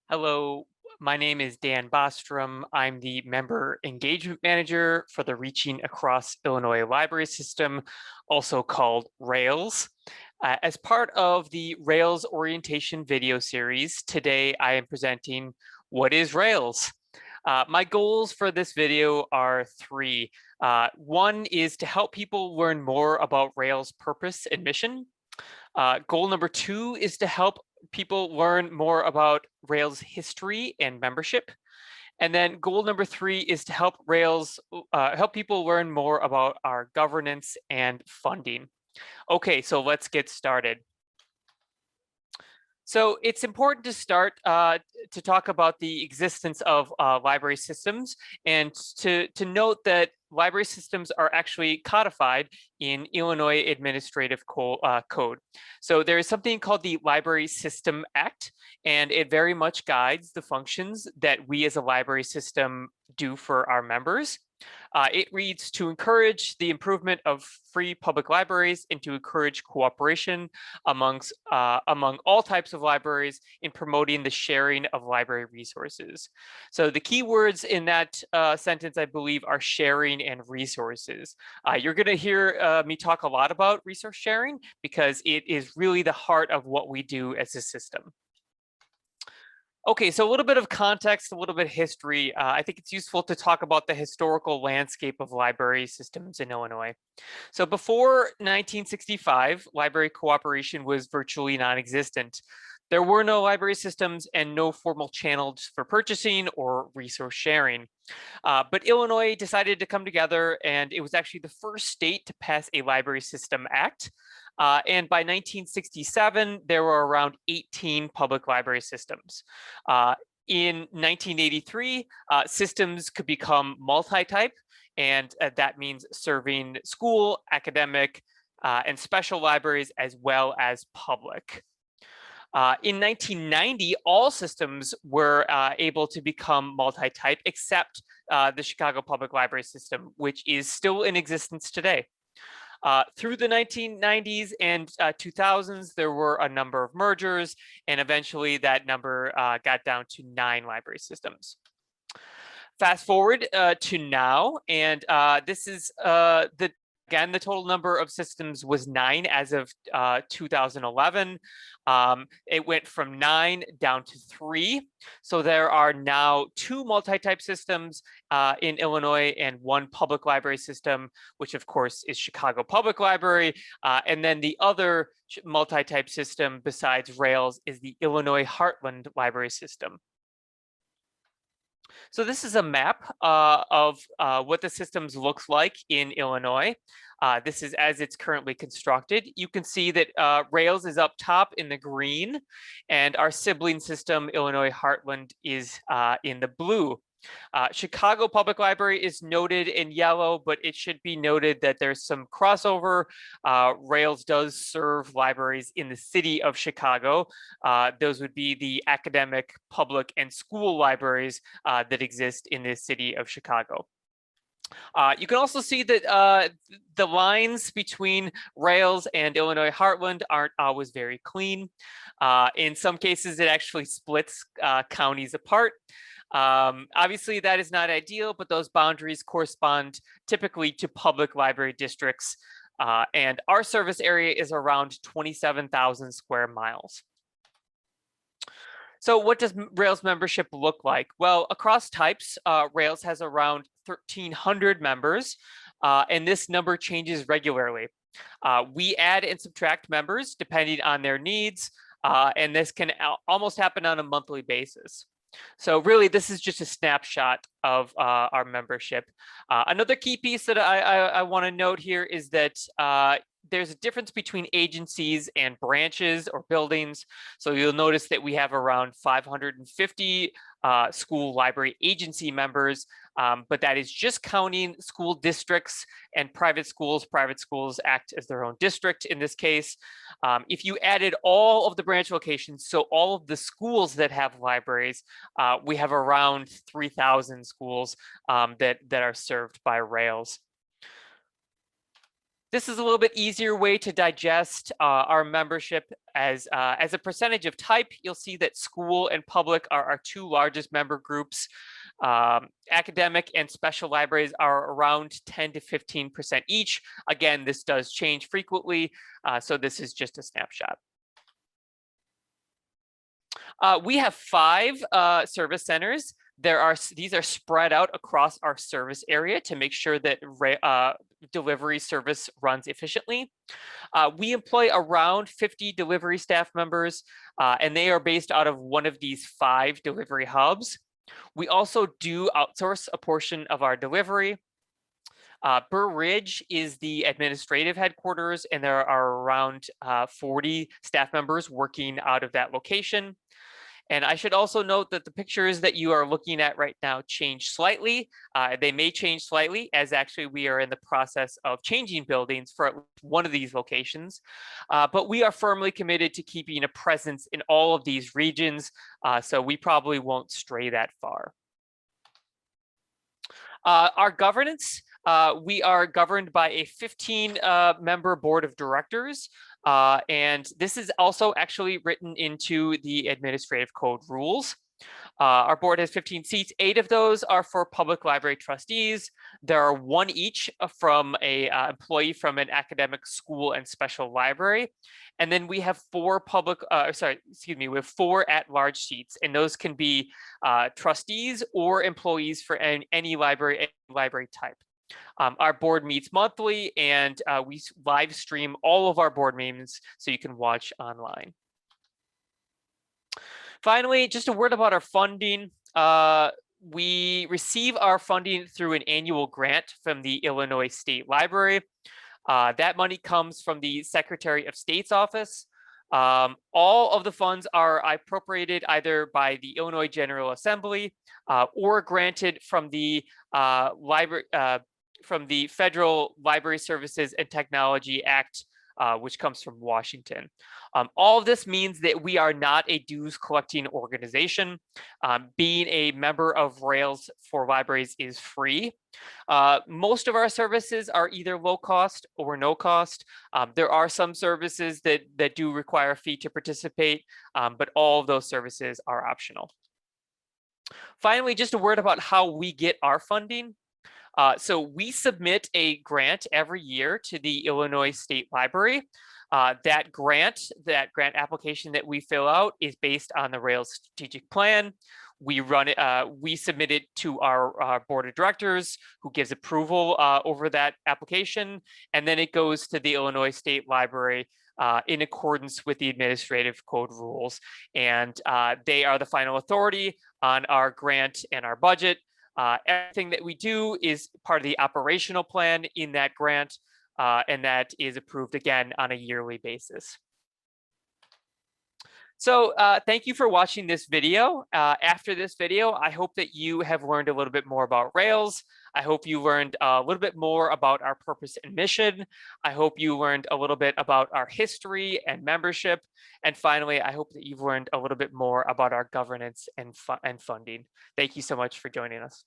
Hello, my name is Dan Bostrom. I'm the Member Engagement Manager for the Reaching Across Illinois Library System, also called RAILS. As part of the RAILS orientation video series, today I am presenting What is RAILS? My goals for this video are three. One is to help people learn more about RAILS purpose and mission. Goal number two is to help people learn more about Rails history and membership. And then goal number three is to help help people learn more about our governance and funding. Okay, so let's get started. So it's important to start to talk about the existence of library systems and to note that library systems are actually codified in Illinois Administrative Code. So there is something called the Library System Act, and it very much guides the functions that we as a library system do for our members. It reads to encourage the improvement of free public libraries and to encourage cooperation among all types of libraries in promoting the sharing of library resources. So the key words in that sentence, I believe, are sharing and resources. You're going to hear me talk a lot about resource sharing because it is really the heart of what we do as a system. Okay, so a little bit of context, a little bit of history. I think it's useful to talk about the historical landscape of library systems in Illinois. So before 1965, library cooperation was virtually non-existent. There were no library systems and no formal channels for purchasing or resource sharing. But Illinois decided to come together, and it was actually the first state to pass a Library System Act. And by 1967, there were around 18 public library systems. In 1983, systems could become multi-type, and that means serving school, academic, and special libraries as well as public. In 1990, all systems were able to become multi-type except the Chicago Public Library System, which is still in existence today. Through the 1990s and 2000s, there were a number of mergers, and eventually that number got down to 9 library systems. Fast forward to now, and this is Again, the total number of systems was 9 as of 2011. It went from 9 down to 3. So there are now 2 multi-type systems in Illinois and 1 public library system, which of course is Chicago Public Library. And then the other multi-type system besides Rails is the Illinois Heartland Library System. So this is a map of what the systems looks like in Illinois. This is as it's currently constructed. You can see that Rails is up top in the green, and our sibling system, Illinois Heartland, is in the blue. Chicago Public Library is noted in yellow, but it should be noted that there's some crossover. Rails does serve libraries in the city of Chicago. Those would be the academic, public, and school libraries that exist in the city of Chicago. You can also see that the lines between Rails and Illinois Heartland aren't always very clean. In some cases, it actually splits counties apart. Obviously, that is not ideal, but those boundaries correspond typically to public library districts, and our service area is around 27,000 square miles. So what does Rails membership look like? Well, across types, Rails has around 1,300 members, and this number changes regularly. We add and subtract members depending on their needs, and this can almost happen on a monthly basis. So really, this is just a snapshot of our membership. Another key piece that I want to note here is that there's a difference between agencies and branches or buildings. So you'll notice that we have around 550 school library agency members, but that is just counting school districts and private schools. Private schools act as their own district in this case. If you added all of the branch locations, so all of the schools that have libraries, we have around 3,000 schools that are served by Rails. This is a little bit easier way to digest our membership as a percentage of type. You'll see that school and public are our two largest member groups. Academic and special libraries are around 10 to 15% each. Again, this does change frequently, so this is just a snapshot. We have 5 service centers. These are spread out across our service area to make sure that delivery service runs efficiently. We employ around 50 delivery staff members, and they are based out of one of these 5 delivery hubs. We also do outsource a portion of our delivery. Burr Ridge is the administrative headquarters, and there are around 40 staff members working out of that location. And I should also note that the pictures that you are looking at right now change slightly. They may change slightly as actually we are in the process of changing buildings for one of these locations. But we are firmly committed to keeping a presence in all of these regions, so we probably won't stray that far. Our governance, we are governed by a 15-member board of directors. And this is also actually written into the administrative code rules. Our board has 15 seats. 8 of those are for public library trustees. There are 1 each from a employee from an academic school and special library. And then we have 4 we have 4 at-large seats, and those can be trustees or employees for any library type. Our board meets monthly, and we live stream all of our board meetings so you can watch online. Finally, just a word about our funding. We receive our funding through an annual grant from the Illinois State Library. That money comes from the Secretary of State's office. All of the funds are appropriated either by the Illinois General Assembly or granted from the Federal Library Services and Technology Act, which comes from Washington. All of this means that we are not a dues collecting organization. Being a member of Rails for Libraries is free. Most of our services are either low cost or no cost. There are some services that do require a fee to participate, but all of those services are optional. Finally, just a word about how we get our funding. So we submit a grant every year to the Illinois State Library. That grant application that we fill out is based on the Rails strategic plan. We run it, we submit it to our board of directors, who gives approval over that application, and then it goes to the Illinois State Library in accordance with the administrative code rules. And they are the final authority on our grant and our budget. Everything that we do is part of the operational plan in that grant, and that is approved again on a yearly basis. So thank you for watching this video. After this video, I hope that you have learned a little bit more about Rails. I hope you learned a little bit more about our purpose and mission. I hope you learned a little bit about our history and membership. And finally, I hope that you've learned a little bit more about our governance and funding. Thank you so much for joining us.